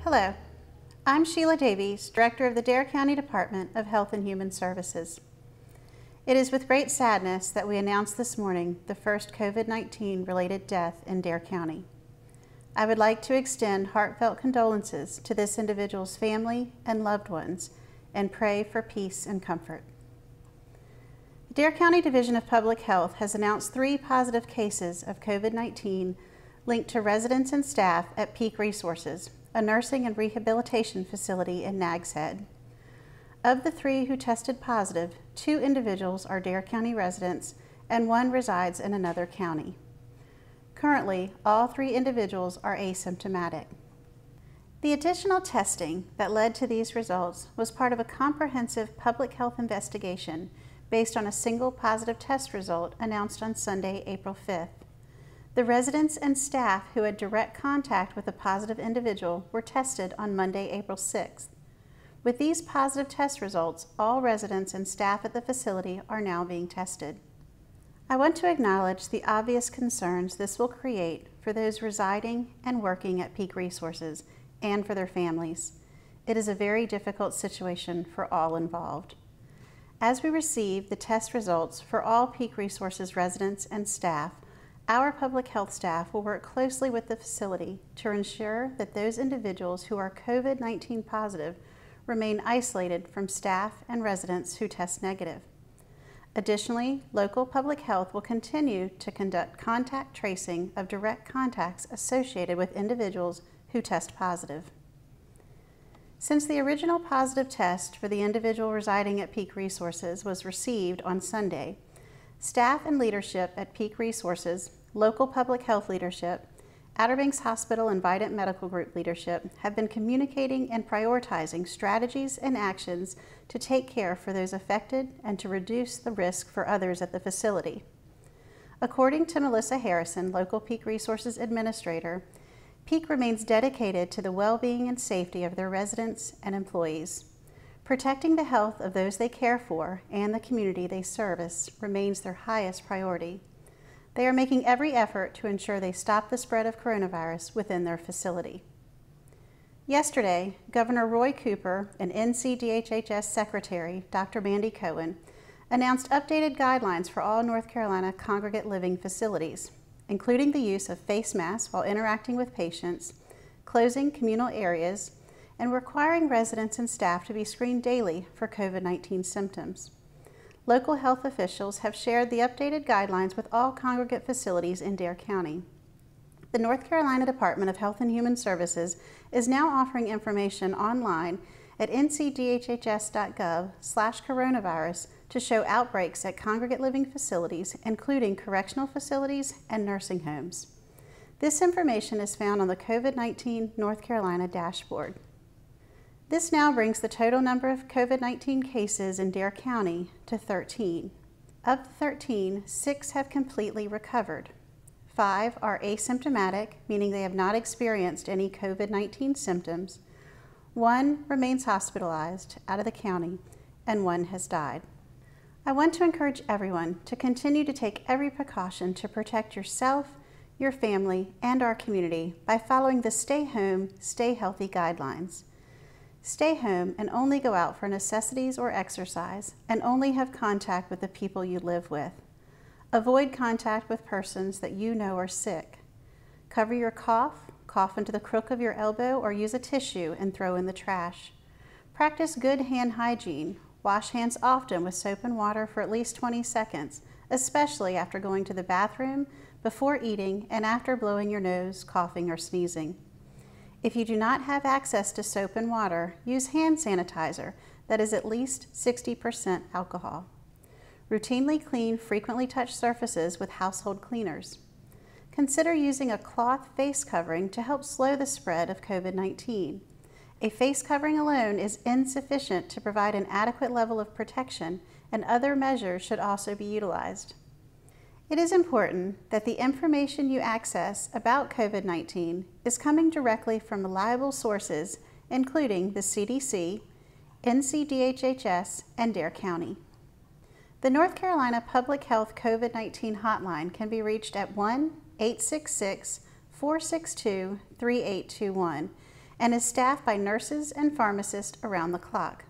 Hello, I'm Sheila Davies, Director of the Dare County Department of Health and Human Services. It is with great sadness that we announce this morning the first COVID-19 related death in Dare County. I would like to extend heartfelt condolences to this individual's family and loved ones and pray for peace and comfort. The Dare County Division of Public Health has announced 3 positive cases of COVID-19 linked to residents and staff at Peak Resources, a nursing and rehabilitation facility in Nags Head. Of the 3 who tested positive, 2 individuals are Dare County residents and 1 resides in another county. Currently, all 3 individuals are asymptomatic. The additional testing that led to these results was part of a comprehensive public health investigation based on a single positive test result announced on Sunday, April 5th. The residents and staff who had direct contact with a positive individual were tested on Monday, April 6th. With these positive test results, all residents and staff at the facility are now being tested. I want to acknowledge the obvious concerns this will create for those residing and working at Peak Resources and for their families. It is a very difficult situation for all involved. As we receive the test results for all Peak Resources residents and staff, our public health staff will work closely with the facility to ensure that those individuals who are COVID-19 positive remain isolated from staff and residents who test negative. Additionally, local public health will continue to conduct contact tracing of direct contacts associated with individuals who test positive. Since the original positive test for the individual residing at Peak Resources was received on Sunday, staff and leadership at Peak Resources, local public health leadership, Outer Banks Hospital and Vidant Medical Group leadership have been communicating and prioritizing strategies and actions to take care for those affected and to reduce the risk for others at the facility. According to Melissa Harrison, local Peak Resources administrator, Peak remains dedicated to the well-being and safety of their residents and employees. Protecting the health of those they care for and the community they service remains their highest priority. They are making every effort to ensure they stop the spread of coronavirus within their facility. Yesterday, Governor Roy Cooper and NCDHHS Secretary Dr. Mandy Cohen announced updated guidelines for all North Carolina congregate living facilities, including the use of face masks while interacting with patients, closing communal areas, and requiring residents and staff to be screened daily for COVID-19 symptoms. Local health officials have shared the updated guidelines with all congregate facilities in Dare County. The North Carolina Department of Health and Human Services is now offering information online at ncdhhs.gov/coronavirus to show outbreaks at congregate living facilities, including correctional facilities and nursing homes. This information is found on the COVID-19 North Carolina dashboard. This now brings the total number of COVID-19 cases in Dare County to 13. Of the 13, 6 have completely recovered. 5 are asymptomatic, meaning they have not experienced any COVID-19 symptoms. 1 remains hospitalized out of the county, and 1 has died. I want to encourage everyone to continue to take every precaution to protect yourself, your family, and our community by following the Stay Home, Stay Healthy guidelines. Stay home and only go out for necessities or exercise, and only have contact with the people you live with. Avoid contact with persons that you know are sick. Cover your cough, cough into the crook of your elbow, or use a tissue and throw in the trash. Practice good hand hygiene. Wash hands often with soap and water for at least 20 seconds, especially after going to the bathroom, before eating, and after blowing your nose, coughing, or sneezing. If you do not have access to soap and water, use hand sanitizer that is at least 60% alcohol. Routinely clean frequently touched surfaces with household cleaners. Consider using a cloth face covering to help slow the spread of COVID-19. A face covering alone is insufficient to provide an adequate level of protection, and other measures should also be utilized. It is important that the information you access about COVID-19 is coming directly from reliable sources, including the CDC, NCDHHS, and Dare County. The North Carolina Public Health COVID-19 hotline can be reached at 1-866-462-3821 and is staffed by nurses and pharmacists around the clock.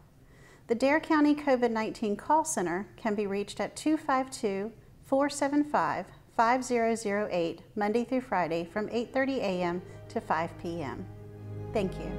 The Dare County COVID-19 call center can be reached at 252-475-5008 Monday through Friday from 8:30 a.m. to 5 p.m. Thank you.